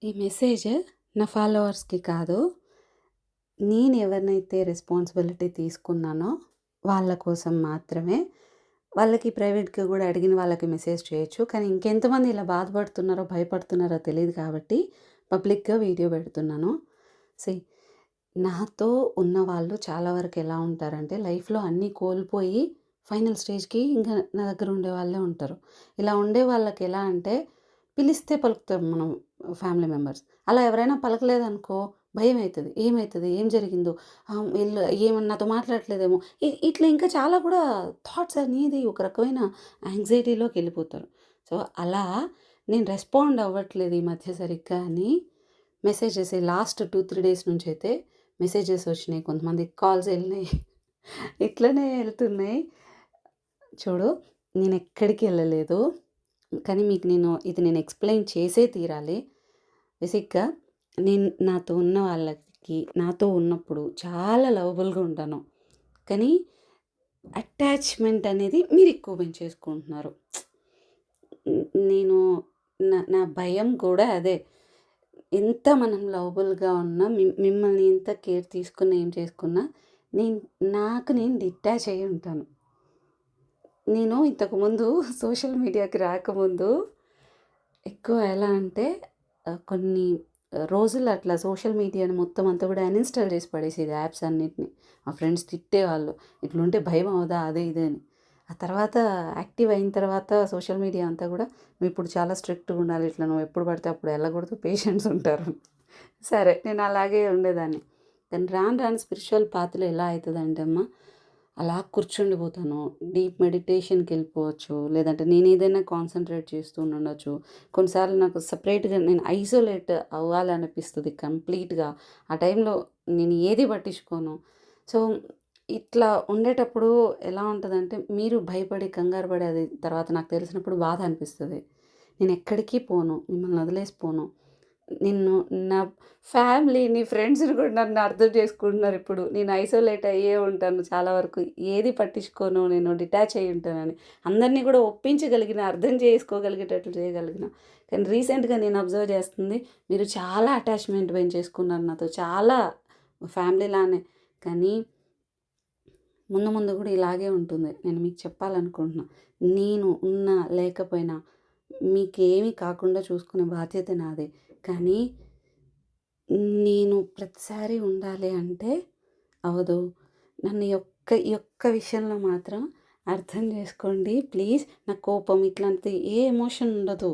ఈ మెసేజ్ నా ఫాలోవర్స్‌కి కాదు. నేను ఎవరినైతే రెస్పాన్సిబిలిటీ తీసుకున్నానో వాళ్ళ కోసం మాత్రమే. వాళ్ళకి ప్రైవేట్‌గా గూడా అడిగిన వాళ్ళకి మెసేజ్ చేయొచ్చు. కానీ ఇంకెంతమంది ఇలా బాధపడుతున్నారో, భయపడుతున్నారో తెలీదు కాబట్టి పబ్లిక్‌గా వీడియో పెడుతున్నాను. సీ నాతో ఉన్నవాళ్ళు చాలా వరకు ఎలా ఉంటారంటే లైఫ్‌లో అన్నీ కోల్పోయి ఫైనల్ స్టేజ్‌కి ఇంకా నా దగ్గర ఉండేవాళ్ళే ఉంటారు. ఇలా ఉండే వాళ్ళకి ఎలా అంటే పిలిస్తే పలుకుతాం మనం ఫ్యామిలీ మెంబర్స్. అలా ఎవరైనా పలకలేదనుకో భయమైతది. ఏమైతది? ఏం జరిగిందో? ఈళ్ళు ఏమన్నా నాతో మాట్లాడట్లేదేమో! ఇట్లా ఇంకా చాలా కూడా థాట్స్ అనేది ఒక రకమైన యాంగ్జైటీలోకెళ్ళిపోతారు. సో, అలా నేను రెస్పాండ్ అవ్వట్లేదు ఈ మధ్య సరిగ్గా అని మెసేజెస్ లాస్ట్ 2, 3 డేస్ నుంచయితే మెసేజెస్ వచ్చినాయి. కొంతమందికి కాల్స్ ఎళ్ళినాయి. ఇట్లనే ఎళ్తున్నాయి. చూడు నేనెక్కడికి ఎళ్ళలేదు. కానీ మీకు నేను ఎక్స్‌ప్లెయిన్ చేసే తీరాలి. బేసిక్‌గా నేను నాతో ఉన్న వాళ్ళకి నాతో ఉన్నప్పుడు చాలా లవబుల్‌గా ఉంటాను. కానీ అటాచ్‌మెంట్ అనేది మీరెక్కువ పెంచేసుకుంటున్నారు. నేను నా భయం కూడా అదే. ఎంత మనం లవబుల్‌గా ఉన్నా మిమ్మల్ని ఎంత కేర్ తీసుకున్నా, ఏం చేసుకున్నా నేను నాకు నేను డిటాచ్ అయ్యి ఉంటాను. నేను ఇంతకుముందు సోషల్ మీడియాకి రాకముందు ఎక్కువ ఎలా అంటే కొన్ని రోజులు అట్లా సోషల్ మీడియాని మొత్తం అంతా కూడా అన్‌ఇన్‌స్టాల్ చేసి పడేసేది యాప్స్ అన్నిటిని. మా ఫ్రెండ్స్ తిట్టేవాళ్ళు. ఇట్లుంటే భయం అవ్వదా? అది ఇది అని. ఆ తర్వాత యాక్టివ్ అయిన తర్వాత సోషల్ మీడియా అంతా కూడా నువ్విప్పుడు చాలా స్ట్రిక్ట్‌గా ఉండాలి. ఇట్లా నువ్వు ఎప్పుడు పడితే అప్పుడు ఎళ్ళకూడదు. పేషెంట్స్ ఉంటారు. సరే నేను అలాగే ఉండేదాన్ని. కానీ రాను రాను స్పిరిచ్యువల్ పాత్‌లో ఎలా అయితదంటే అమ్మ అలా కూర్చుండిపోతాను. డీప్ మెడిటేషన్‌కెళ్ళిపోవచ్చు. లేదంటే నేనేదైనా కాన్సంట్రేట్ చేస్తూ ఉండొచ్చు. కొన్నిసార్లు నాకు సెపరేట్‌గా నేను ఐసోలేట్ అవ్వాలనిపిస్తది కంప్లీట్‌గా. ఆ టైంలో నేను ఏది పట్టించుకోను. సో, ఇట్లా ఉండేటప్పుడు ఎలా ఉంటదంటే మీరు భయపడి, కంగారు పడి అది తర్వాత నాకు తెలిసినప్పుడు బాధ అనిపిస్తది. నేనెక్కడికి పోను. మిమ్మల్ని వదిలేసి పోను. నిన్ను నా ఫ్యామిలీని, ఫ్రెండ్స్‌ని కూడా నన్ను అర్థం చేసుకుంటున్నారిప్పుడు. నేను ఐసోలేట్ అయ్యే ఉంటాను చాలా వరకు. ఏది పట్టించుకోను. నేను డిటాచ్ అయ్యి ఉంటానని. అందరిని కూడా ఒప్పించగలిగిన, అర్థం చేసుకోగలిగేటట్లు చేయగలిగిన. కానీ రీసెంట్‌గా నేను అబ్జర్వ్ చేస్తుంది మీరు చాలా అటాచ్‌మెంట్ పెంచేసుకున్నారు నాతో. చాలా ఫ్యామిలీలానే. కానీ ముందు ముందు కూడా ఇలాగే ఉంటుంది. నేను మీకు చెప్పాలనుకుంటున్నా. నేను ఉన్నా, లేకపోయినా మీకేమీ కాకుండా చూసుకునే బాధ్యత నాదే. కానీ నేను ప్రతిసారి ఉండాలి అంటే అవ్వదు. నన్ను ఈ ఒక్క విషయంలో మాత్రం అర్థం చేసుకోండి ప్లీజ్. నాకు కోపం ఇట్లాంటిది ఏ ఎమోషన్ ఉండదు.